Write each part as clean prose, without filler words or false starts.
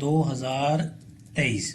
2023،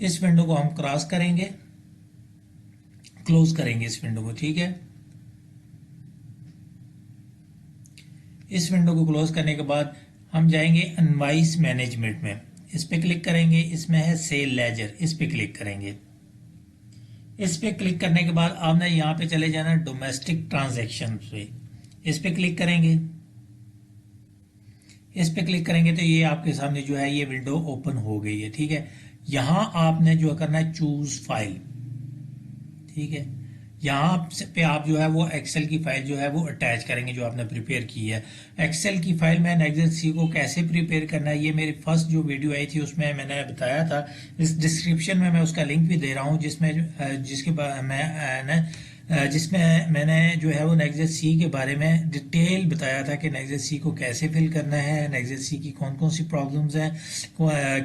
इस विंडो को हम क्रॉस करेंगे, क्लोज करेंगे इस विंडो को, ठीक है। इस विंडो को क्लोज करने के बाद हम जाएंगे इनवॉइस मैनेजमेंट में, इस पे क्लिक करेंगे, इसमें है सेल लेजर, इस पे क्लिक करेंगे। इस पे क्लिक करने के बाद आपने यहाँ पे चले जाना डोमेस्टिक ट्रांजैक्शन पे, इस पे क्लिक करेंगे। इस पे क्लिक करेंगे तो ये आपके सामने जो है ये विंडो ओपन हो गई है, ठीक है। यहाँ आपने जो करना है चूज फाइल, ठीक है। यहाँ पे आप जो है वो एक्सेल की फाइल जो है वो अटैच करेंगे जो आपने प्रिपेयर की है। एक्सेल की फाइल में नेक्स्ट को कैसे प्रिपेयर करना है ये मेरी फर्स्ट जो वीडियो आई थी उसमें मैंने बताया था। इस डिस्क्रिप्शन में मैं उसका लिंक भी दे रहा हूँ जिसमें मैंने जो है वो Next.js के बारे में डिटेल बताया था कि Next.js को कैसे फिल करना है, Next.js की कौन कौन सी प्रॉब्लम्स हैं,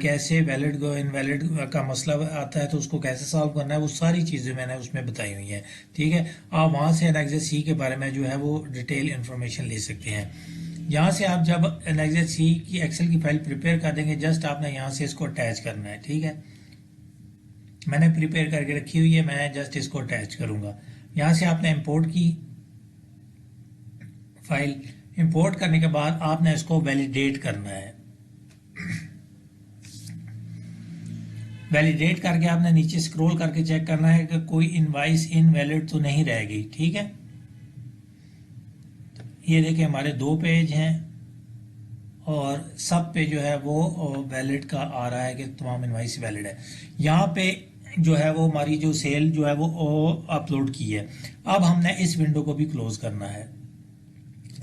कैसे वैलिड इनवैलिड का मसला आता है तो उसको कैसे सॉल्व करना है, वो सारी चीज़ें मैंने उसमें बताई हुई हैं, ठीक है। आप वहाँ से Next.js के बारे में जो है वो डिटेल इन्फॉर्मेशन ले सकते हैं। यहाँ से आप जब Next.js की एक्सेल की फाइल प्रिपेयर कर देंगे, जस्ट आपने यहाँ से इसको अटैच करना है, ठीक है। मैंने प्रिपेयर करके रखी हुई है, मैं जस्ट इसको अटैच करूँगा। यहाँ से आपने इंपोर्ट की फाइल, इंपोर्ट करने के बाद आपने इसको वैलिडेट करना है। वैलिडेट करके आपने नीचे स्क्रॉल करके चेक करना है कि कोई इनवॉइस इनवैलिड तो नहीं रह गई, ठीक है। ये देखिए हमारे 2 पेज हैं और सब पे जो है वो वैलिड का आ रहा है कि तमाम इनवॉइस वैलिड है। यहाँ पे जो है वो हमारी जो सेल जो है वो अपलोड की है। अब हमने इस विंडो को भी क्लोज करना है।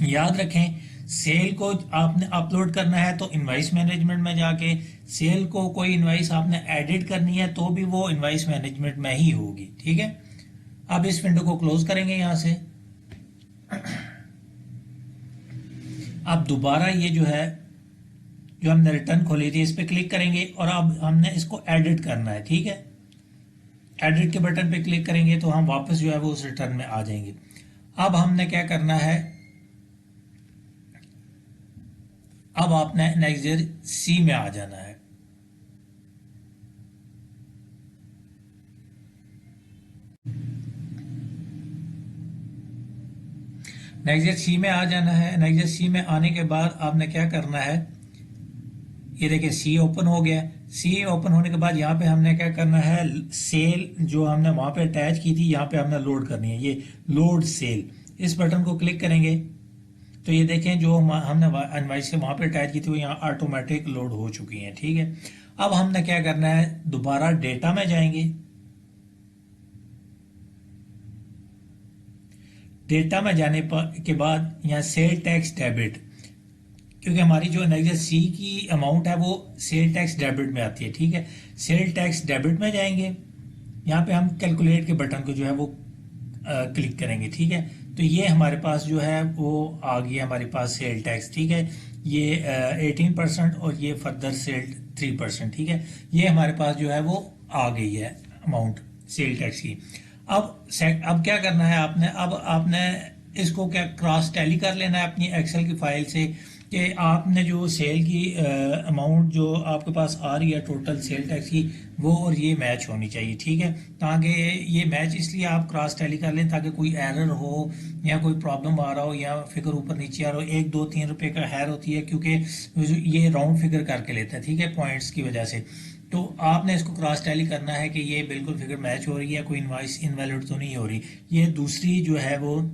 याद रखें सेल को आपने अपलोड करना है तो इनवॉइस मैनेजमेंट में जाके, सेल को कोई इनवॉइस आपने एडिट करनी है तो भी वो इनवॉइस मैनेजमेंट में ही होगी, ठीक है। अब इस विंडो को क्लोज करेंगे यहाँ से। अब दोबारा ये जो है जो हमने रिटर्न खोली थी इस पे क्लिक करेंगे और अब हमने इसको एडिट करना है, ठीक है। एडिट के बटन पे क्लिक करेंगे तो हम वापस जो है वो उस रिटर्न में आ जाएंगे। अब हमने क्या करना है, अब आपने Next.js में आ जाना है। Next.js में आ जाना है। Next.js में आने के बाद आपने क्या करना है, ये देखिए सी ओपन हो गया। सी ओपन होने के बाद यहाँ पे हमने क्या करना है, सेल जो हमने वहाँ पे अटैच की थी यहाँ पे हमने लोड करनी है, ये लोड सेल, इस बटन को क्लिक करेंगे तो ये देखें जो हमने इनवॉइस से वहाँ पे अटैच की थी वो यहाँ ऑटोमेटिक लोड हो चुकी हैं, ठीक है। अब हमने क्या करना है, दोबारा डेटा में जाएंगे। डेटा में जाने के बाद यहाँ सेल टैक्स डेबिट, क्योंकि हमारी जो Next.js की अमाउंट है वो सेल टैक्स डेबिट में आती है, ठीक है। सेल टैक्स डेबिट में जाएंगे, यहाँ पे हम कैलकुलेट के बटन को जो है वो क्लिक करेंगे, ठीक है। तो ये हमारे पास जो है वो आ गया हमारे पास सेल टैक्स, ठीक है। ये 18% और ये फर्दर सेल 3%, ठीक है। ये हमारे पास जो है वो आ गई है अमाउंट सेल टैक्स की। अब क्या करना है आपने, अब आपने इसको क्या क्रॉस टैली कर लेना है अपनी एक्सेल की फाइल से कि आपने जो सेल की अमाउंट जो आपके पास आ रही है टोटल सेल टैक्स की वो और ये मैच होनी चाहिए, ठीक है। ताकि ये मैच इसलिए आप क्रॉस टैली कर लें ताकि कोई एरर हो या कोई प्रॉब्लम आ रहा हो या फिगर ऊपर नीचे आ रहा हो, 1 2 3 रुपए का हैर होती है क्योंकि ये राउंड फिगर करके लेता है, ठीक है, पॉइंट्स की वजह से। तो आपने इसको क्रॉस टैली करना है कि ये बिल्कुल फिगर मैच हो रही है, कोई इनवॉइस इनवैलिड तो नहीं हो रही। ये दूसरी जो है वो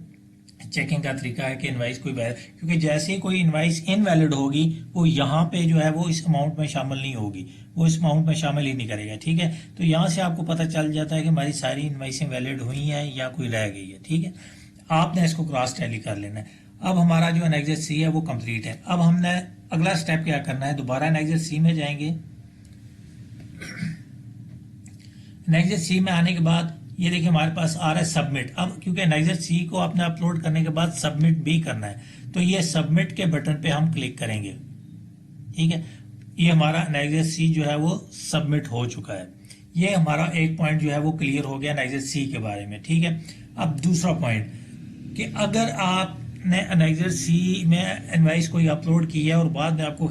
चेकिंग का तरीका है कि इनवाइस कोई वैलिड, क्योंकि जैसे ही कोई इनवाइस इनवैलिड होगी वो यहाँ पे जो है वो इस अमाउंट में शामिल नहीं होगी, वो इस अमाउंट में शामिल ही नहीं करेगा, ठीक है। तो यहाँ से आपको पता चल जाता है कि हमारी सारी इनवाइसें वैलिड हुई हैं या कोई रह गई है, ठीक है। आपने इसको क्रॉस टैली कर लेना है। अब हमारा जो Next.js है वो कंप्लीट है। अब हमने अगला स्टेप क्या करना है, दोबारा Next.js में जाएंगे। Next.js में आने के बाद ये देखिए हमारे पास आ रहा है सबमिट। अब क्योंकि Next.js को आपने अपलोड करने के बाद सबमिट भी करना है तो ये सबमिट के बटन पे हम क्लिक करेंगे, ठीक है। ये हमारा Next.js जो है वो सबमिट हो चुका है। ये हमारा एक पॉइंट जो है वो क्लियर हो गया Next.js के बारे में, ठीक है। अब दूसरा पॉइंट कि अगर आप आपने एनेक्सर सी में इनवाइस कोई अपलोड किया है और बाद में आपको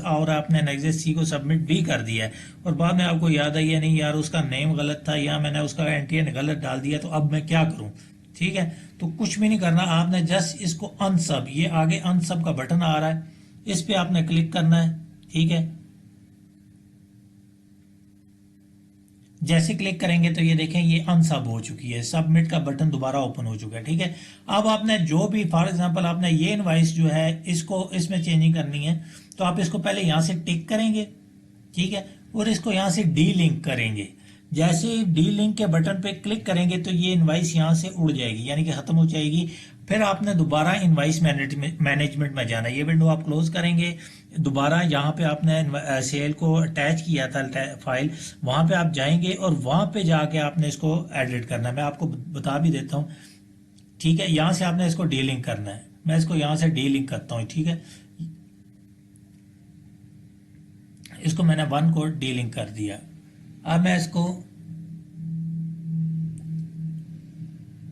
और आपने एनेक्सर सी को सबमिट भी कर दिया है और बाद में आपको याद आई है नहीं यार उसका नेम गलत था या मैंने उसका एनटीएन गलत डाल दिया, तो अब मैं क्या करूं? ठीक है, तो कुछ भी नहीं करना, आपने जस्ट इसको अनसब, ये आगे अनसब का बटन आ रहा है, इस पे आपने क्लिक करना है। ठीक है, जैसे क्लिक करेंगे तो ये देखें ये अनसब हो चुकी है, सबमिट का बटन दोबारा ओपन हो चुका है। ठीक है, अब आपने जो भी फॉर एग्जांपल आपने ये इनवाइस जो है इसको इसमें चेंजिंग करनी है, तो आप इसको पहले यहाँ से टिक करेंगे। ठीक है, और इसको यहाँ से डी लिंक करेंगे। जैसे ही डी लिंक के बटन पे क्लिक करेंगे तो ये इनवाइस यहाँ से उड़ जाएगी, यानी कि खत्म हो जाएगी। फिर आपने दोबारा इनवाइस मैनेजमेंट में जाना है, ये विंडो आप क्लोज करेंगे। दोबारा यहाँ पे आपने सेल को अटैच किया था फाइल, वहां पे आप जाएंगे और वहां पे जाके आपने इसको एडिट करना है। मैं आपको बता भी देता हूँ। ठीक है, यहाँ से आपने इसको डी लिंक करना है, मैं इसको यहाँ से डी लिंक करता हूँ। ठीक है, इसको मैंने 1 को डी लिंक कर दिया। अब मैं इसको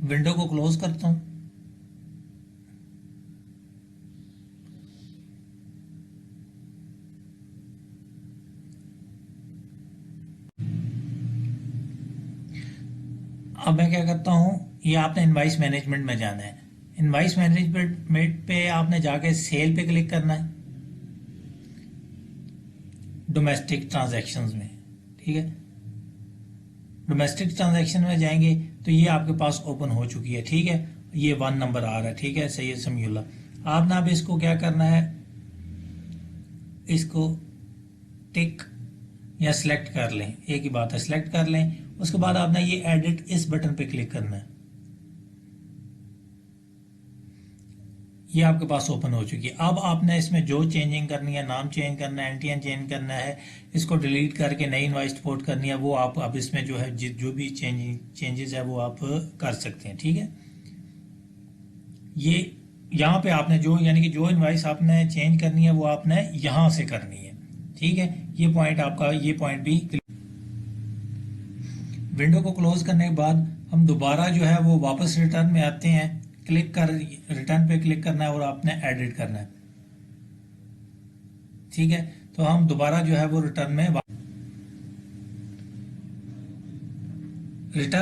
विंडो को क्लोज करता हूं। अब मैं क्या करता हूं, ये आपने इनवाइस मैनेजमेंट में जाना है। इनवाइस मैनेजमेंट पे आपने जाके सेल पे क्लिक करना है, डोमेस्टिक ट्रांजैक्शंस में। ठीक है, डोमेस्टिक ट्रांजैक्शन में जाएंगे तो ये आपके पास ओपन हो चुकी है। ठीक है, ये 1 नंबर आ रहा है। ठीक है, सैयद समीउल्लाह। आपने अब इसको क्या करना है, इसको टिक या सिलेक्ट कर लें, एक ही बात है, सिलेक्ट कर लें। उसके बाद आपने ये एडिट इस बटन पे क्लिक करना है, ये आपके पास ओपन हो चुकी है। अब आपने इसमें जो चेंजिंग करनी है, नाम चेंज करना है, एनटीएन चेंज करना है, इसको डिलीट करके नई इनवाइस पोर्ट करनी है, वो आप अब इसमें जो है जो भी चेंजेस है वो आप कर सकते हैं। ठीक है, ये यहाँ पे आपने जो यानी कि जो इनवाइस आपने चेंज करनी है वो आपने यहाँ से करनी है। ठीक है, ये पॉइंट आपका, ये पॉइंट भी। विंडो को क्लोज करने के बाद हम दोबारा जो है वो वापस रिटर्न में आते हैं, रिटर्न पे क्लिक करना है और आपने एडिट करना है। ठीक है, तो हम दोबारा जो है वो रिटर्न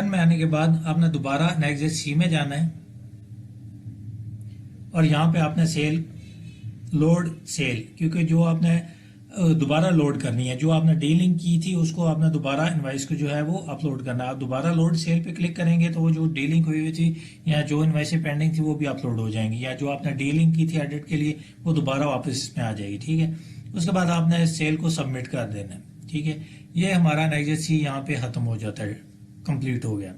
में आने के बाद आपने दोबारा नेक्स्ट सी में जाना है और यहाँ पे आपने सेल लोड सेल, क्योंकि जो आपने दोबारा लोड करनी है, जो आपने डी लिंक की थी उसको आपने दोबारा इनवाइस को जो है वो अपलोड करना है। आप दोबारा लोड सेल पे क्लिक करेंगे तो वो जो डी लिंक हुई थी या जो इनवाइस पेंडिंग थी वो भी अपलोड हो जाएंगी, या जो आपने डी लिंक की थी एडिट के लिए वो दोबारा वापस इसमें आ जाएगी। ठीक है, उसके बाद आपने सेल को सबमिट कर देना है। ठीक है, ये हमारा नेक्स्ट सी यहाँ पे खत्म हो जाता है, कंप्लीट हो गया।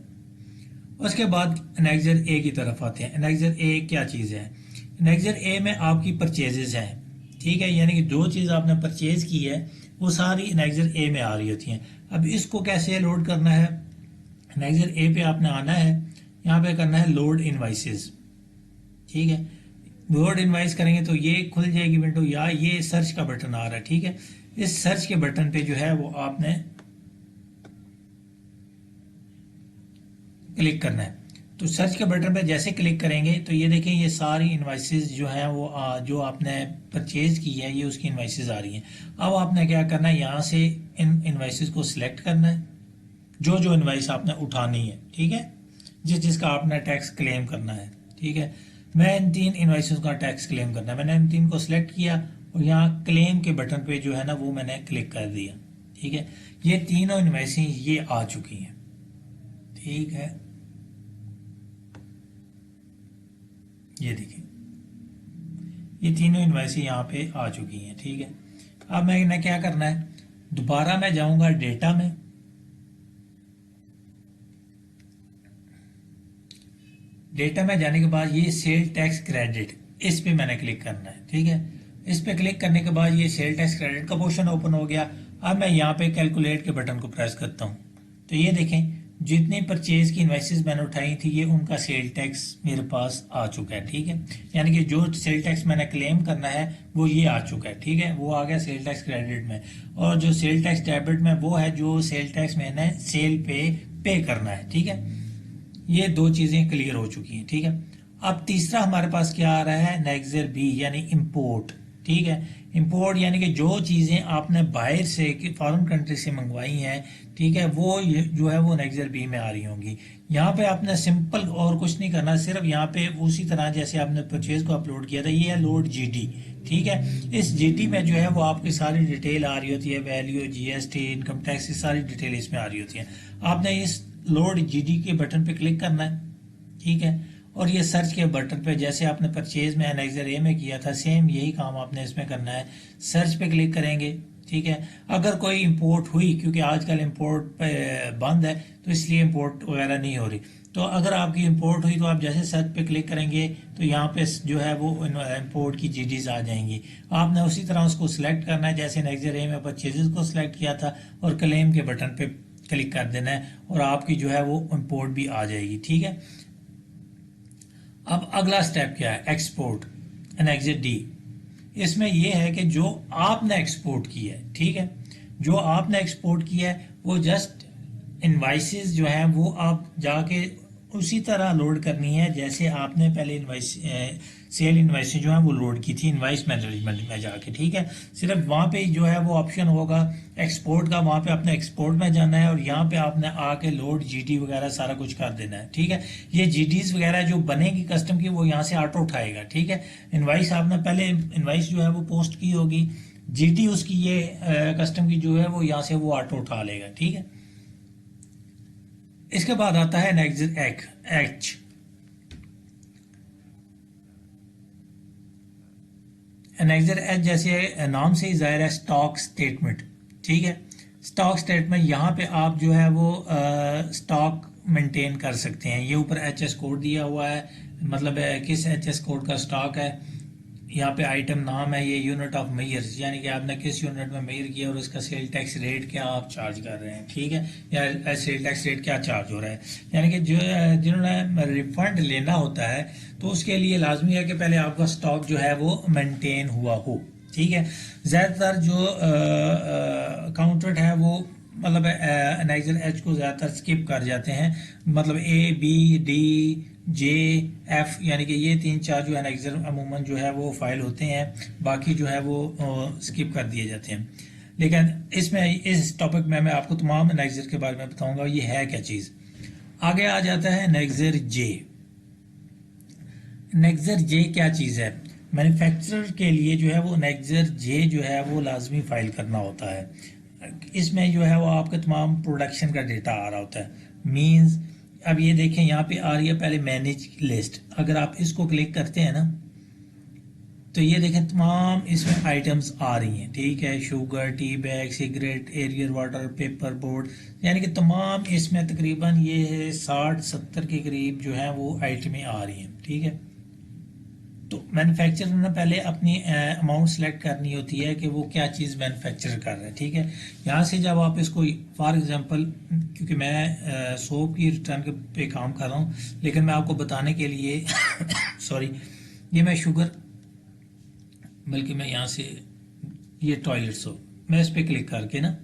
उसके बाद एनेक्सर ए की तरफ आते हैं। एनेक्सर ए क्या चीज़ है? एनेक्सर ए में आपकी परचेजेस हैं। ठीक है, यानी कि जो चीज़ आपने परचेज की है वो सारी एनेक्सर ए में आ रही होती हैं। अब इसको कैसे लोड करना है? एनेक्सर ए पे आपने आना है, यहाँ पे करना है लोड इनवाइसेस। ठीक है, लोड इनवाइस करेंगे तो ये खुल जाएगी विंडो, या ये सर्च का बटन आ रहा है। ठीक है, इस सर्च के बटन पे जो है वो आपने क्लिक करना है। तो सर्च के बटन पे जैसे क्लिक करेंगे तो ये देखें ये सारी इनवाइसेस जो हैं वो जो आपने परचेज की है ये उसकी इनवाइसेस आ रही हैं। अब आपने क्या करना है, यहाँ से इन इनवाइसेस को सिलेक्ट करना है, जो जो इनवाइस आपने उठानी है। ठीक है, जिसका आपने टैक्स क्लेम करना है। ठीक है, मैं इन 3 इनवाइसेस का टैक्स क्लेम करना है, मैंने इन 3 को सिलेक्ट किया और यहाँ क्लेम के बटन पे जो है ना वो मैंने क्लिक कर दिया। ठीक है, ये तीनों इनवाइसें ये आ चुकी हैं। ठीक है, ये देखिए ये तीनों इनवाइसें यहाँ पे आ चुकी हैं। ठीक है, अब मैंने क्या करना है, दोबारा मैं जाऊंगा डेटा में, डेटा में जाने के बाद ये सेल टैक्स क्रेडिट, इस पे मैंने क्लिक करना है। ठीक है, इस पे क्लिक करने के बाद ये सेल टैक्स क्रेडिट का पोर्शन ओपन हो गया। अब मैं यहाँ पे कैलकुलेट के बटन को प्रेस करता हूँ तो ये देखें जितनी परचेज की इनवाइसेस मैंने उठाई थी ये उनका सेल टैक्स मेरे पास आ चुका है। ठीक है, यानी कि जो सेल टैक्स मैंने क्लेम करना है वो ये आ चुका है। ठीक है, वो आ गया सेल टैक्स क्रेडिट में, और जो सेल टैक्स डेबिट में वो है जो सेल टैक्स मैंने सेल पे करना है। ठीक है, ये 2 चीज़ें क्लियर हो चुकी हैं। ठीक है, अब तीसरा हमारे पास क्या आ रहा है, नेक्सर बी यानी इंपोर्ट। ठीक है, इंपोर्ट यानी कि जो चीज़ें आपने बाहर से कि फॉरेन कंट्री से मंगवाई हैं, ठीक है, वो जो है वो नेक्सर बी में आ रही होंगी। यहाँ पे आपने सिंपल और कुछ नहीं करना, सिर्फ यहाँ पे उसी तरह जैसे आपने परचेज को अपलोड किया था, ये है लोड जीडी। ठीक है, इस जीडी में जो है वो आपकी सारी डिटेल आ रही होती है, वैल्यू, जीएसटी, इनकम टैक्स की सारी डिटेल इसमें आ रही होती है। आपने इस लोड जीडी के बटन पे क्लिक करना है। ठीक है, और ये सर्च के बटन पे जैसे आपने परचेज में एनेक्सर ए में किया था, सेम यही काम आपने इसमें करना है। सर्च पे क्लिक करेंगे। ठीक है, अगर कोई इंपोर्ट हुई, क्योंकि आजकल इंपोर्ट बंद है तो इसलिए इंपोर्ट वगैरह नहीं हो रही, तो अगर आपकी इंपोर्ट हुई तो आप जैसे सर्च पे क्लिक करेंगे तो यहाँ पे जो है वो इंपोर्ट की जीडीज आ जाएंगी। आपने उसी तरह उसको सिलेक्ट करना है जैसे एनेक्सर ए में परचेजेस को सिलेक्ट किया था, और क्लेम के बटन पे क्लिक कर देना है और आपकी जो है वो इंपोर्ट भी आ जाएगी। ठीक है, अब अगला स्टेप क्या है, एक्सपोर्ट एनेक्सर डी। इसमें यह है कि जो आपने एक्सपोर्ट किया है, ठीक है, जो आपने एक्सपोर्ट किया है वो जस्ट इनवाइसेस जो है वो आप जाके उसी तरह लोड करनी है जैसे आपने पहले इनवाइस सेल इनवाइस जो है वो लोड की थी इनवाइस मैनेजमेंट में जाके। ठीक है, सिर्फ वहाँ पे जो है वो ऑप्शन होगा एक्सपोर्ट का, वहाँ पे आपने एक्सपोर्ट में जाना है और यहाँ पे आपने आके लोड जीडी वगैरह सारा कुछ कर देना है। ठीक है, ये जीडीज वगैरह जो बनेगी कस्टम की वो यहाँ से ऑटो उठाएगा। ठीक है, इनवाइस आपने पहले इनवाइस जो है वो पोस्ट की होगी, जीडी उसकी ये कस्टम की जो है वो यहाँ से वो ऑटो उठा लेगा। ठीक है, इसके बाद आता है एनेक्सर एच। एनेक्सर एच जैसे नाम से ही जाहिर है स्टॉक स्टेटमेंट। ठीक है, स्टॉक स्टेटमेंट यहाँ पे आप जो है वो स्टॉक मेंटेन कर सकते हैं। ये ऊपर एच एस कोड दिया हुआ है, मतलब किस एच एस कोड का स्टॉक है। यहाँ पे आइटम नाम है, ये यूनिट ऑफ मेजर्स यानी कि आपने किस यूनिट में मेजर किया और उसका सेल टैक्स रेट क्या आप चार्ज कर रहे हैं। ठीक है, या सेल टैक्स रेट क्या चार्ज हो रहा है, यानी कि जो जिन्होंने रिफंड लेना होता है तो उसके लिए लाजमी है कि पहले आपका स्टॉक जो है वो मेंटेन हुआ हो। ठीक है, ज़्यादातर जो अकाउंटेंट है वो मतलब एनेक्सर एच को ज़्यादातर स्किप कर जाते हैं, मतलब A B D J F यानी कि ये 3-4 जो एनेक्सर अमूमन जो है वो फाइल होते हैं, बाकी जो है वो स्किप कर दिए जाते हैं। लेकिन इसमें इस टॉपिक में मैं आपको तमाम एनेक्सर के बारे में बताऊंगा ये है क्या चीज़। आगे आ जाता है एनेक्सर जे। एनेक्सर जे क्या चीज़ है, मैन्युफैक्चरर के लिए जो है वो एनेक्सर जे जो है वो लाजमी फाइल करना होता है। इसमें जो है वो आपके तमाम प्रोडक्शन का डेटा आ रहा होता है। मींस अब ये देखें यहाँ पे आ रही है पहले मैनेज लिस्ट, अगर आप इसको क्लिक करते हैं ना तो ये देखें तमाम इसमें आइटम्स आ रही हैं। ठीक है, sugar, tea bag, cigarette, arrear water, paper board, यानी कि तमाम इसमें तकरीबन ये 60-70 के करीब जो है वो आइटमें आ रही हैं। ठीक है, तो मैन्युफैक्चरर ने पहले अपनी अमाउंट सेलेक्ट करनी होती है कि वो क्या चीज़ मैन्युफैक्चर कर रहा है। ठीक है, यहाँ से जब आप इसको फॉर एग्जांपल, क्योंकि मैं सोप की रिटर्न पे काम कर रहा हूँ, लेकिन मैं आपको बताने के लिए सॉरी, ये मैं शुगर, बल्कि मैं यहाँ से ये टॉयलेट सोप, मैं इस पर क्लिक करके ना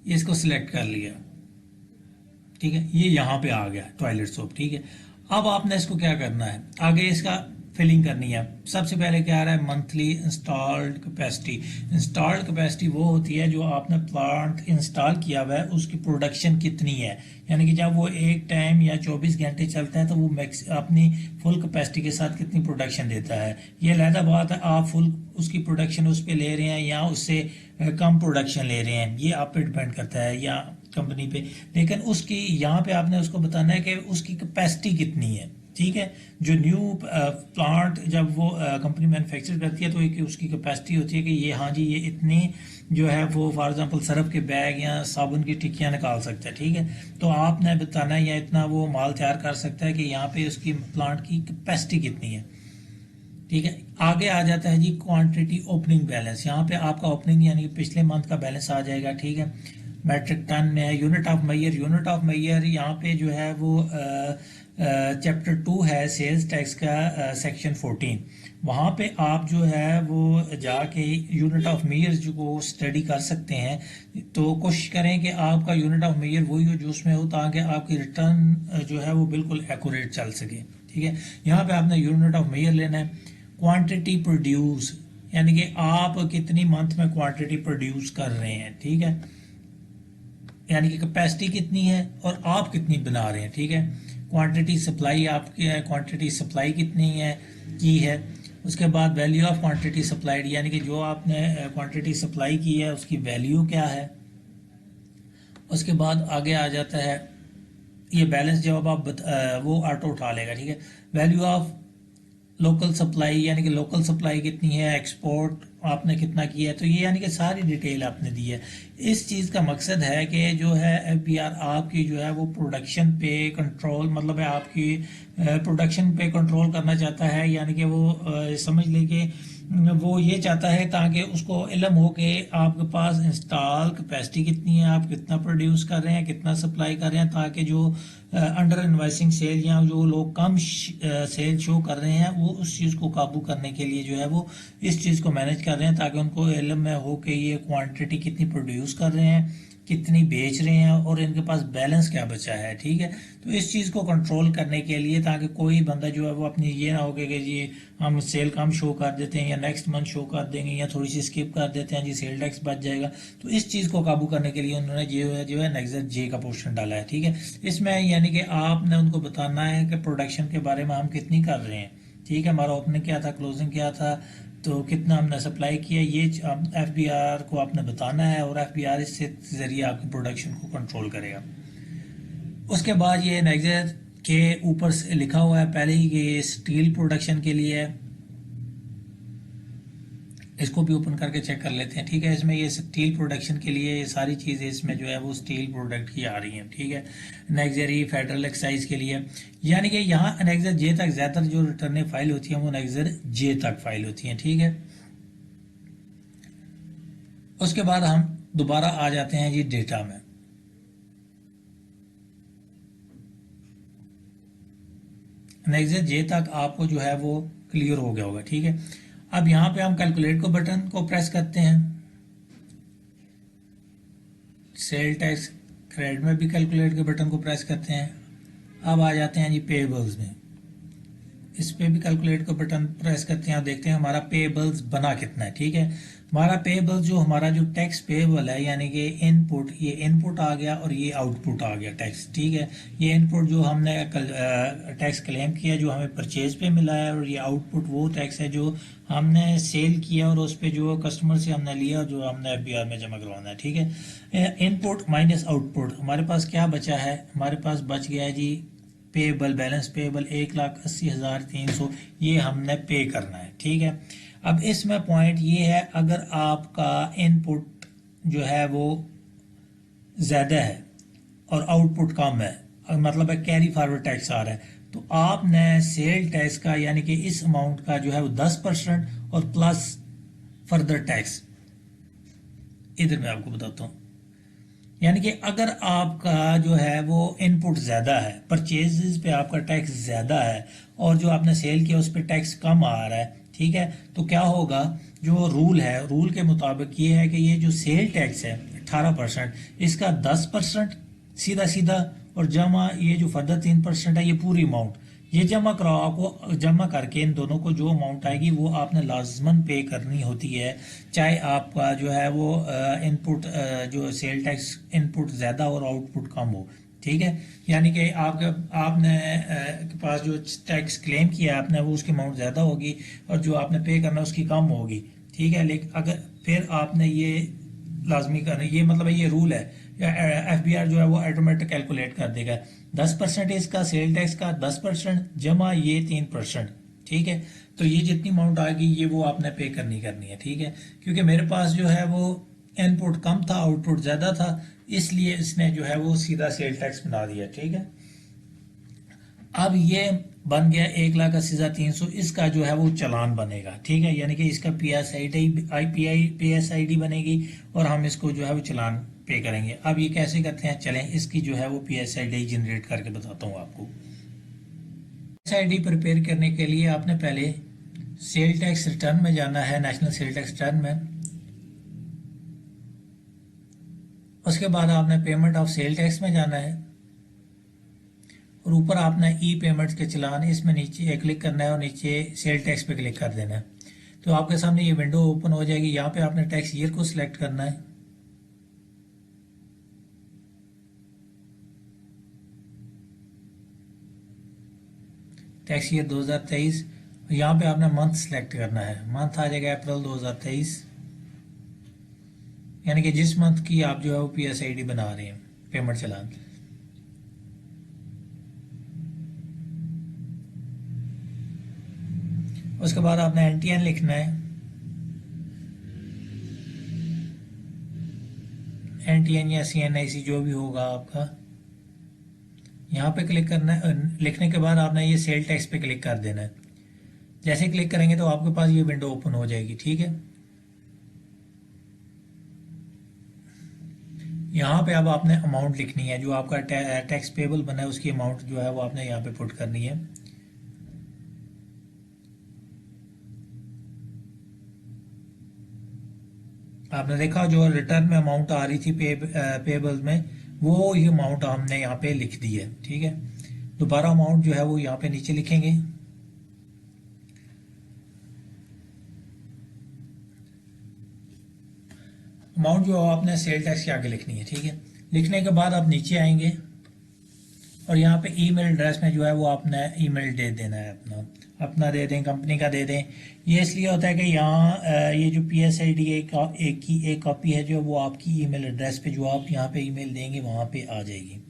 ये इसको सिलेक्ट कर लिया। ठीक है, ये यहाँ पे आ गया टॉयलेट सोप। ठीक है, अब आपने इसको क्या करना है, आगे इसका फिलिंग करनी है। सबसे पहले क्या आ रहा है, monthly installed capacity. Installed capacity वो होती है जो आपने प्लांट इंस्टॉल किया हुआ है उसकी प्रोडक्शन कितनी है, यानी कि जब वो एक टाइम या 24 घंटे चलता है तो वो मैक्स अपनी फुल कैपेसिटी के साथ कितनी प्रोडक्शन देता है। ये अलहदा बात है आप फुल उसकी प्रोडक्शन उस पर ले रहे हैं या उससे कम प्रोडक्शन ले रहे हैं, ये आप पे डिपेंड करता है या कंपनी पे। लेकिन उसकी यहाँ पे आपने उसको बताना है कि उसकी कैपेसिटी कितनी है। ठीक है, जो न्यू प्लांट जब वो कंपनी मैन्युफैक्चर करती है तो एक उसकी कैपेसिटी होती है कि ये हाँ जी ये इतनी जो है वो फॉर एग्जांपल सरफ के बैग या साबुन की टिक्कियाँ निकाल सकता है। ठीक है, तो आपने बताना है या इतना वो माल तैयार कर सकता है कि यहाँ पे उसकी प्लांट की कैपेसिटी कितनी है। ठीक है, आगे आ जाता है जी क्वांटिटी ओपनिंग बैलेंस। यहाँ पे आपका ओपनिंग यानी कि पिछले मंथ का बैलेंस आ जाएगा। ठीक है, मैट्रिक टन में है। Unit of measure, unit of measure यहाँ पे जो है वो चैप्टर 2 है सेल्स टैक्स का सेक्शन 14, वहाँ पे आप जो है वो जाके यूनिट ऑफ मेजर को स्टडी कर सकते हैं। तो कोशिश करें कि आपका यूनिट ऑफ मेजर वही हो जो उसमें हो ताकि आपकी रिटर्न जो है वो बिल्कुल एक्यूरेट चल सके। ठीक है। यहाँ पे आपने यूनिट ऑफ मेजर लेना है, क्वांटिटी प्रोड्यूस यानी कि आप कितनी मंथ में क्वांटिटी प्रोड्यूस कर रहे हैं, ठीक है, यानी कि कैपेसिटी कितनी है और आप कितनी बना रहे हैं, ठीक है। क्वांटिटी सप्लाई आपकी है, क्वांटिटी सप्लाई कितनी है की है। उसके बाद वैल्यू ऑफ क्वांटिटी सप्लाइड यानी कि जो आपने क्वांटिटी सप्लाई की है उसकी वैल्यू क्या है। उसके बाद आगे आ जाता है ये बैलेंस, जब आप वो ऑटो उठा लेगा, ठीक है। वैल्यू ऑफ लोकल सप्लाई यानी कि लोकल सप्लाई कितनी है, एक्सपोर्ट आपने कितना किया है, तो ये यानी कि सारी डिटेल आपने दी है। इस चीज़ का मकसद है कि जो है एफबीआर आपकी जो है वो प्रोडक्शन पे कंट्रोल, मतलब है आपकी प्रोडक्शन पे कंट्रोल करना चाहता है, यानी कि वो समझ ले कि वो ये चाहता है ताकि उसको इल्म हो कि आपके पास इंस्टॉल कैपेसिटी कितनी है, आप कितना प्रोड्यूस कर रहे हैं, कितना सप्लाई कर रहे हैं, ताकि जो अंडर इन्वाइसिंग सेल या जो लोग कम सेल शो कर रहे हैं वो उस चीज़ को काबू करने के लिए जो है वो इस चीज़ को मैनेज कर रहे हैं, ताकि उनको इल्म में हो कि ये क्वांटिटी कितनी प्रोड्यूस कर रहे हैं, कितनी बेच रहे हैं और इनके पास बैलेंस क्या बचा है, ठीक है। तो इस चीज़ को कंट्रोल करने के लिए, ताकि कोई बंदा जो है वो अपनी ये ना हो कि जी हम सेल कम शो कर देते हैं या नेक्स्ट मंथ शो कर देंगे या थोड़ी सी स्किप कर देते हैं, जी सेल टैक्स बच जाएगा। तो इस चीज़ को काबू करने के लिए उन्होंने जो है नेक्स्ट जे का पोर्शन डाला है, ठीक है। इसमें यानी कि आपने उनको बताना है कि प्रोडक्शन के बारे में हम कितनी कर रहे हैं, ठीक है, हमारा ओपनिंग क्या था, क्लोजिंग क्या था, तो कितना हमने सप्लाई किया, ये एफबीआर को आपने बताना है और एफबीआर इससे ज़रिए आपकी प्रोडक्शन को कंट्रोल करेगा। उसके बाद ये नेक्सर के ऊपर से लिखा हुआ है पहले ही कि ये स्टील प्रोडक्शन के लिए है, इसको भी ओपन करके चेक कर लेते हैं, ठीक है। इसमें ये स्टील प्रोडक्शन के लिए ये सारी चीज़ें इसमें जो है वो स्टील प्रोडक्ट की आ रही हैं, ठीक है। नेक्सर ई फेडरल एक्साइज के लिए, यानी कि यहाँ नेक्सर जे तक ज़्यादातर जो रिटर्न फाइल होती हैं वो नेक्सर जे तक फाइल होती हैं, ठीक है। उसके बाद हम दोबारा आ जाते हैं जी डेटा में। नेक्सर जे तक आपको जो है वो क्लियर हो गया होगा, ठीक है। अब यहाँ पे हम कैलकुलेट को बटन को प्रेस करते हैं, सेल टैक्स क्रेडिट में भी कैलकुलेट के बटन को प्रेस करते हैं। अब आ जाते हैं जी पेबल्स में, इस पे भी कैलकुलेट का बटन प्रेस करते हैं और देखते हैं हमारा पेबल्स बना कितना है, ठीक है। हमारा पेबल जो हमारा जो टैक्स पेबल है यानी कि इनपुट, ये इनपुट आ गया और ये आउटपुट आ गया टैक्स, ठीक है। ये इनपुट जो हमने टैक्स क्लेम किया जो हमें परचेज पे मिला है, और ये आउटपुट वो टैक्स है जो हमने सेल किया और उस पर जो कस्टमर से हमने लिया जो हमने एफबीआर में जमा करवाना है, ठीक है। इनपुट माइनस आउटपुट, हमारे पास क्या बचा है, हमारे पास बच गया है जी पेबल, बैलेंस पेबल 1,80,300, ये हमने पे करना है, ठीक है। अब इसमें पॉइंट ये है, अगर आपका इनपुट जो है वो ज़्यादा है और आउटपुट कम है, मतलब है कैरी फॉरवर्ड टैक्स आ रहा है, तो आपने सेल टैक्स का यानी कि इस अमाउंट का जो है वो 10% और प्लस फर्दर टैक्स, इधर मैं आपको बताता हूँ। यानी कि अगर आपका जो है वो इनपुट ज़्यादा है, परचेजेस पे आपका टैक्स ज़्यादा है और जो आपने सेल किया उस पर टैक्स कम आ रहा है, ठीक है, तो क्या होगा, जो रूल है, रूल के मुताबिक ये है कि ये जो सेल टैक्स है 18%, इसका 10% सीधा सीधा और जमा ये जो फर्दर 3% है ये पूरी अमाउंट, ये जमा कराओ, आपको जमा करके इन दोनों को जो अमाउंट आएगी वो आपने लाजमन पे करनी होती है, चाहे आपका जो है वो इनपुट जो सेल टैक्स इनपुट ज़्यादा और आउटपुट कम हो, ठीक है। यानी कि आपने के पास जो टैक्स क्लेम किया आपने वो उसकी अमाउंट ज़्यादा होगी और जो आपने पे करना उसकी कम होगी, ठीक है। लेकिन अगर फिर आपने ये लाजमी करना, ये मतलब ये रूल है, एफबीआर जो है वो ऑटोमेटिक कैलकुलेट कर देगा 10% इसका सेल टैक्स का 10% जमा ये 3%, ठीक है। तो ये जितनी अमाउंट आएगी ये वो आपने पे करनी है, ठीक है। क्योंकि मेरे पास जो है वो इनपुट कम था आउटपुट ज़्यादा था, इसलिए इसने जो है वो सीधा सेल टैक्स बना दिया, ठीक है। अब ये बन गया 1,80,300, इसका जो है वो चालान बनेगा, ठीक है, यानी कि इसका PSID बनेगी और हम इसको जो है वो चालान पे करेंगे। अब ये कैसे करते हैं, चलें इसकी जो है वो PSID जनरेट करके बताता हूँ आपको। PSID प्रिपेयर करने के लिए आपने पहले सेल टैक्स रिटर्न में जाना है, नेशनल सेल टैक्स रिटर्न में। उसके बाद आपने पेमेंट ऑफ सेल टैक्स में जाना है। और ऊपर आपने ई पेमेंट्स के चलान, इसमें नीचे क्लिक करना है और नीचे सेल टैक्स पे क्लिक कर देना है। तो आपके सामने ये विंडो ओपन हो जाएगी। यहाँ पे आपने टैक्स ईयर को सिलेक्ट करना है। Tax year 2023। यहाँ पे आपने मंथ सिलेक्ट करना है। मंथ आ जाएगा अप्रैल 2023, यानी कि जिस मंथ की आप जो है वो PSID बना रहे हैं, पेमेंट चलान। उसके बाद आपने NTN लिखना है। NTN या CNIC जो भी होगा आपका, यहाँ पे क्लिक करना है। लिखने के बाद आपने ये सेल टैक्स पे क्लिक कर देना है। जैसे क्लिक करेंगे तो आपके पास ये विंडो ओपन हो जाएगी। ठीक है, यहाँ पे अब आपने अमाउंट लिखनी है, जो आपका टैक्स पेबल बना है उसकी अमाउंट जो है वो आपने यहाँ पे पुट करनी है। आपने देखा जो रिटर्न में अमाउंट आ रही थी पेबल में, वो ये अमाउंट हमने यहाँ पे लिख दी है। ठीक है, दोबारा अमाउंट जो है वो यहाँ पे नीचे लिखेंगे। अमाउंट जो आपने सेल टैक्स के आगे लिखनी है। ठीक है, लिखने के बाद आप नीचे आएंगे और यहाँ पे ईमेल एड्रेस में जो है वो आपने ईमेल दे देना है। अपना दे दें, कंपनी का दे दें। ये इसलिए होता है कि यहाँ ये जो PSID एक कॉपी है जो वो आपकी ईमेल एड्रेस पे, जो आप यहाँ पे ईमेल देंगे वहाँ पे आ जाएगी।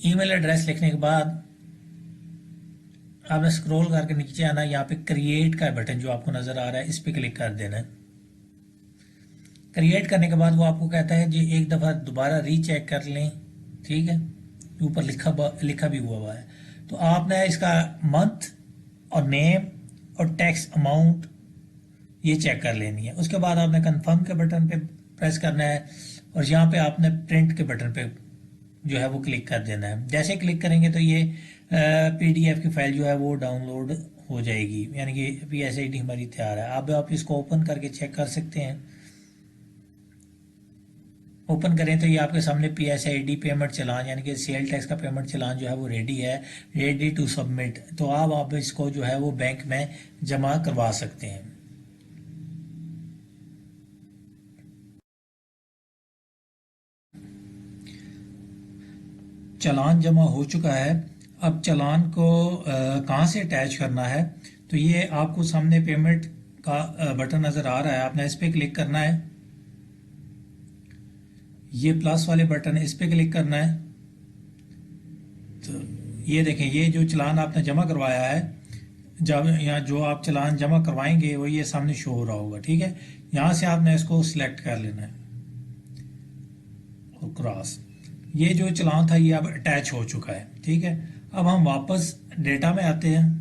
ईमेल एड्रेस लिखने के बाद आपने स्क्रॉल करके नीचे आना, यहाँ पे क्रिएट का बटन जो आपको नजर आ रहा है इस पे क्लिक कर देना है। क्रिएट करने के बाद वो आपको कहता है जी एक दफ़ा दोबारा रीचेक कर लें। ठीक है, ऊपर लिखा भी हुआ है। तो आपने इसका मंथ और नेम और टैक्स अमाउंट ये चेक कर लेनी है। उसके बाद आपने कंफर्म के बटन पे प्रेस करना है और यहाँ पे आपने प्रिंट के बटन पे जो है वो क्लिक कर देना है। जैसे क्लिक करेंगे तो ये PDF की फाइल जो है वो डाउनलोड हो जाएगी, यानी कि PSID हमारी तैयार है। अब आप इसको ओपन करके चेक कर सकते हैं। ओपन करें तो ये आपके सामने PSID पेमेंट चलान, यानी कि सेल टैक्स का पेमेंट चलान जो है वो रेडी है, रेडी टू सबमिट। तो आप इसको जो है वो बैंक में जमा करवा सकते हैं। चालान जमा हो चुका है। अब चालान को कहाँ से अटैच करना है, तो ये आपको सामने पेमेंट का बटन नज़र आ रहा है। आपने इस पर क्लिक करना है, ये प्लस वाले बटन है, इस पर क्लिक करना है। तो ये देखें, ये जो चालान आपने जमा करवाया है, जब यहाँ जो आप चालान जमा करवाएंगे वो ये सामने शो हो रहा होगा। ठीक है, यहाँ से आपने इसको सिलेक्ट कर लेना है और क्रॉस। ये जो चालान था ये अब अटैच हो चुका है। ठीक है, अब हम वापस डेटा में आते हैं।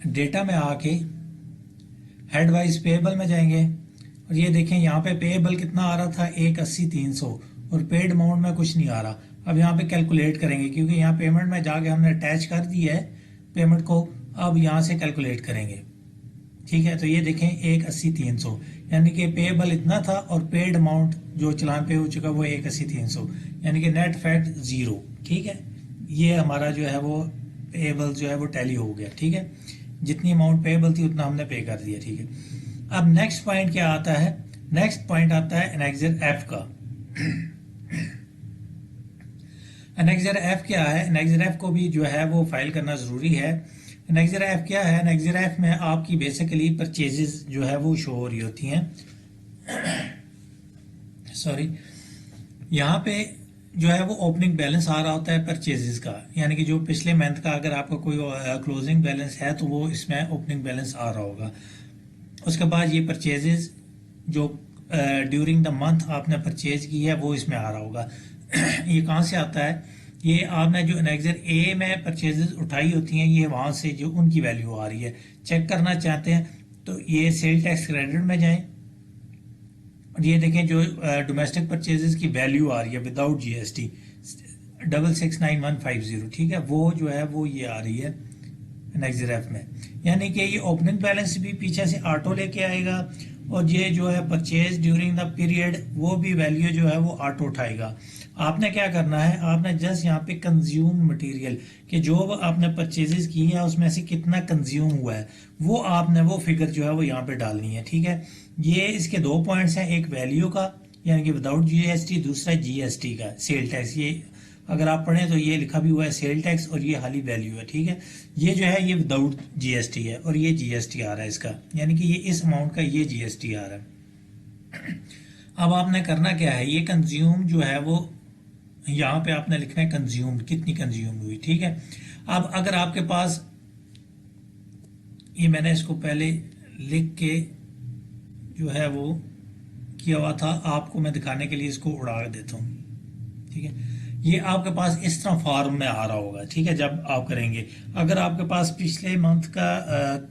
डेटा में आके हेड वाइज पेएबल में जाएंगे और ये देखें यहाँ पे पेएबल कितना आ रहा था 180,300 और पेड अमाउंट में कुछ नहीं आ रहा। अब यहाँ पे कैलकुलेट करेंगे क्योंकि यहाँ पेमेंट में जाके हमने अटैच कर दी है पेमेंट को। अब यहाँ से कैलकुलेट करेंगे। ठीक है, तो ये देखें 180,300, यानी कि पेएबल इतना था और पेड अमाउंट जो चलान पे हो चुका वो 180,300, यानी कि नेट फैक्ट 0। ठीक है, ये हमारा जो है वो पेएबल जो है वो टैली हो गया। ठीक है, जितनी अमाउंट पेएबल थी उतना हमने पे कर दिया। ठीक है, अब नेक्स्ट पॉइंट क्या आता है? नेक्स्ट पॉइंट आता है एनेक्सर F का। एनेक्सर F क्या है? एनेक्सर F को भी जो है वो फाइल करना ज़रूरी है। एनेक्सर F क्या है? एनेक्सर F में आपकी बेसिकली परचेजेस जो है वो शो हो रही होती हैं। सॉरी, यहाँ पे जो है वो ओपनिंग बैलेंस आ रहा होता है परचेजेस का, यानी कि जो पिछले मंथ का अगर आपका कोई क्लोजिंग बैलेंस है तो वो इसमें ओपनिंग बैलेंस आ रहा होगा। उसके बाद ये परचेजेस जो ड्यूरिंग द मंथ आपने परचेज की है वो इसमें आ रहा होगा। ये कहाँ से आता है? ये आपने जो एनेक्सर A में परचेजेस उठाई होती हैं, ये वहाँ से जो उनकी वैल्यू आ रही है। चेक करना चाहते हैं तो ये सेल टैक्स क्रेडिट में जाएं और ये देखें जो डोमेस्टिक परचेजेस की वैल्यू आ रही है विदाउट GST 669150। ठीक है, वो जो है वो ये आ रही है NextEF में, यानी कि ये ओपनिंग बैलेंस भी पीछे से ऑटो लेके आएगा और ये जो है परचेज ड्यूरिंग द पीरियड वो भी वैल्यू जो है वो ऑटो उठाएगा। आपने क्या करना है, आपने जस्ट यहाँ पे कंज्यूम मटेरियल कि जो आपने परचेजेस की है उसमें से कितना कंज्यूम हुआ है वो आपने वो फिगर जो है वो यहाँ पे डालनी है, ठीक है। ये इसके दो पॉइंट्स हैं, एक वैल्यू का यानी कि विदाउट जीएसटी, दूसरा जीएसटी का सेल टैक्स। ये अगर आप पढ़ें तो ये लिखा भी हुआ है सेल टैक्स और ये खाली वैल्यू है, ठीक है। ये जो है ये विदाउट जीएसटी है और ये जीएसटी आ रहा है इसका, यानी कि ये इस अमाउंट का ये जीएसटी आ रहा है। अब आपने करना क्या है, ये कंज्यूम जो है वो यहाँ पे आपने लिखना है कंज्यूम, कितनी कंज्यूम हुई, ठीक है। अब अगर आपके पास ये मैंने इसको पहले लिख के जो है वो किया हुआ था, आपको मैं दिखाने के लिए इसको उड़ा देता हूँ, ठीक है। ये आपके पास इस तरह फॉर्म में आ रहा होगा, ठीक है, जब आप करेंगे। अगर आपके पास पिछले मंथ का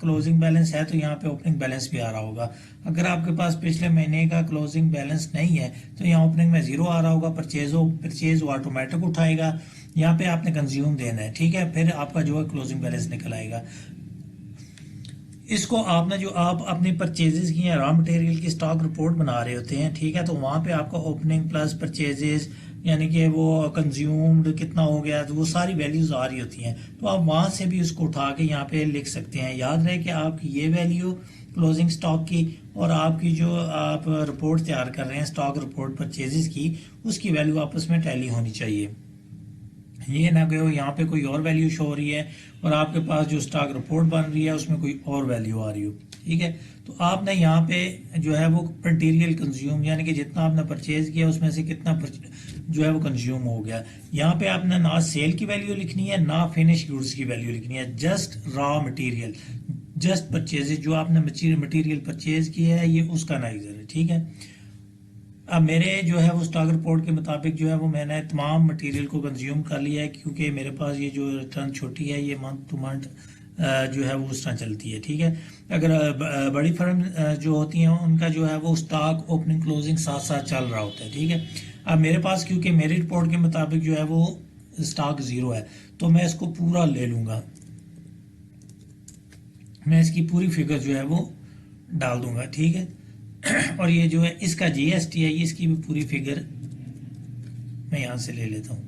क्लोजिंग बैलेंस है तो यहाँ पे ओपनिंग बैलेंस भी आ रहा होगा। अगर आपके पास पिछले महीने का क्लोजिंग बैलेंस नहीं है तो यहाँ ओपनिंग में जीरो आ रहा होगा। परचेज ऑटोमेटिक उठाएगा, यहाँ पे आपने कंज्यूम देना है, ठीक है, फिर आपका जो है क्लोजिंग बैलेंस निकल आएगा। इसको आपने जो आप अपनी परचेजेस की या रॉ मटेरियल की स्टॉक रिपोर्ट बना रहे होते हैं, ठीक है, तो वहाँ पे आपका ओपनिंग प्लस परचेजेस यानी कि वो कंज्यूम्ड कितना हो गया तो वो सारी वैल्यूज आ रही होती हैं, तो आप वहाँ से भी उसको उठा के यहाँ पे लिख सकते हैं। याद रहे कि आपकी ये वैल्यू क्लोजिंग स्टॉक की और आपकी जो आप रिपोर्ट तैयार कर रहे हैं स्टॉक रिपोर्ट परचेजेस की, उसकी वैल्यू आपस में टैली होनी चाहिए। ये ना कि यहाँ पे कोई और वैल्यू शो हो रही है और आपके पास जो स्टॉक रिपोर्ट बन रही है उसमें कोई और वैल्यू आ रही हो, ठीक है। तो आपने यहाँ पे जो है वो मटेरियल कंज्यूम यानी कि जितना आपने परचेज किया उसमें से कितना जो है वो कंज्यूम हो गया। यहाँ पे आपने ना सेल की वैल्यू लिखनी है ना फिनिश गुड्स की वैल्यू लिखनी है, just raw material, just purchase जो आपने मटेरियल परचेज किया है ये उसका नाइजर है, ठीक है। अब मेरे जो है वो स्टॉक रिपोर्ट के मुताबिक जो है वो मैंने तमाम मटेरियल को कंज्यूम कर लिया है, क्योंकि मेरे पास ये जो रिटर्न छोटी है ये मंथ टू मंथ जो है वो उस तरह चलती है, ठीक है। अगर बड़ी फर्म जो होती हैं उनका जो है वो स्टॉक ओपनिंग क्लोजिंग साथ साथ चल रहा होता है, ठीक है। अब मेरे पास क्योंकि मेरी रिपोर्ट के मुताबिक जो है वो स्टॉक ज़ीरो है तो मैं इसको पूरा ले लूँगा, मैं इसकी पूरी फिगर जो है वो डाल दूँगा, ठीक है। और ये जो है इसका जीएसटी है ये इसकी भी पूरी फिगर मैं यहाँ से ले लेता हूँ।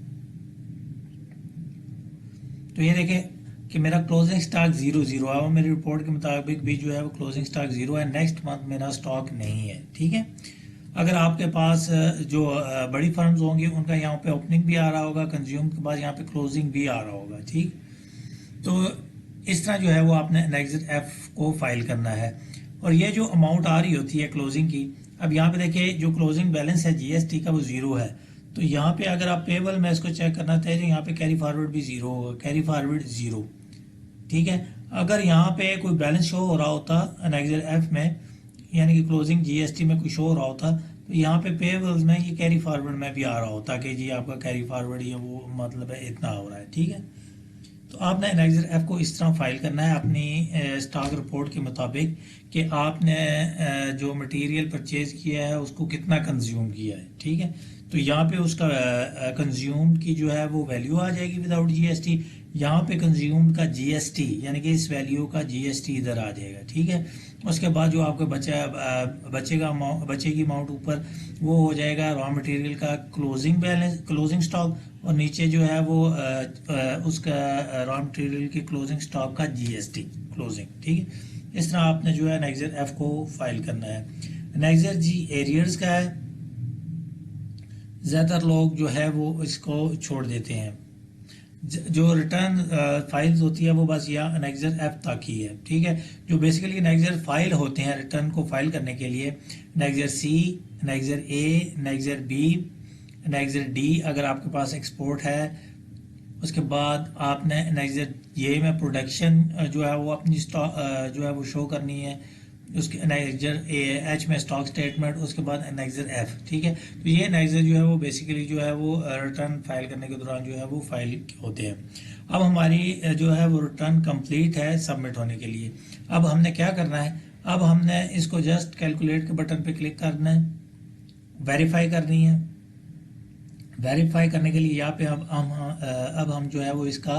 तो ये देखें कि मेरा क्लोजिंग स्टॉक 0 है और मेरी रिपोर्ट के मुताबिक भी जो है वो क्लोजिंग स्टॉक 0 है। नेक्स्ट मंथ मेरा स्टॉक नहीं है, ठीक है। अगर आपके पास जो बड़ी फर्म्स होंगी उनका यहाँ पे ओपनिंग भी आ रहा होगा, कंज्यूम के बाद यहाँ पे क्लोजिंग भी आ रहा होगा, ठीक। तो इस तरह जो है वो आपने NextEF को फाइल करना है और ये जो अमाउंट आ रही होती है क्लोजिंग की, अब यहाँ पे देखिए जो क्लोजिंग बैलेंस है जीएसटी का वो 0 है, तो यहाँ पे अगर आप पेबल में इसको चेक करना चाहें तो यहाँ पे कैरी फॉरवर्ड भी 0 होगा, कैरी फॉरवर्ड 0, ठीक है। अगर यहाँ पे कोई बैलेंस शो हो रहा होता NextEF में यानी कि क्लोजिंग जीएसटी में कोई शो हो रहा होता तो यहाँ पे पेबल्स में ये कैरी फॉरवर्ड में भी आ रहा होता कि जी आपका कैरी फॉरवर्ड ये वो मतलब है इतना हो रहा है, ठीक है। तो आपने NextEF को इस तरह फाइल करना है अपनी स्टॉक रिपोर्ट के मुताबिक कि आपने जो मटेरियल परचेज किया है उसको कितना कंज्यूम किया है, ठीक है। तो यहाँ पे उसका कंज्यूम की जो है वो वैल्यू आ जाएगी विदाउट जीएसटी, यहाँ पे कंज्यूम का जीएसटी यानी कि इस वैल्यू का जीएसटी इधर आ जाएगा, ठीक है। उसके बाद जो आपका बचेगी अमाउंट ऊपर वो हो जाएगा रॉ मटेरियल का क्लोजिंग बैलेंस, क्लोजिंग स्टॉक, और नीचे जो है वो उसका रॉ मटेरियल के क्लोजिंग स्टॉक का जीएसटी क्लोजिंग, ठीक है। इस तरह आपने जो है NextEF को फाइल करना है। NextG एरियर्स का है, ज़्यादातर लोग जो है वो इसको छोड़ देते हैं। जो रिटर्न फाइल्स होती है वो बस यहाँ NextEF तक ही है, ठीक है। जो बेसिकली NextEF फाइल होते हैं रिटर्न को फाइल करने के लिए NextC, NextA, NextB, NextD अगर आपके पास एक्सपोर्ट है। उसके बाद आपने NextJ में प्रोडक्शन जो है वो अपनी स्टॉक जो है वो शो करनी है, उसके NextH में स्टॉक स्टेटमेंट, उसके बाद NextEF, ठीक है। तो ये NextEF जो है वो बेसिकली जो है वो रिटर्न फाइल करने के दौरान जो है वो फाइल होते हैं। अब हमारी जो है वो रिटर्न कंप्लीट है सबमिट होने के लिए। अब हमने क्या करना है, अब हमने इसको जस्ट कैलकुलेट के बटन पे क्लिक करना है, वेरीफाई करनी है। वेरीफाई करने के लिए यहाँ पे अब हम जो है वो इसका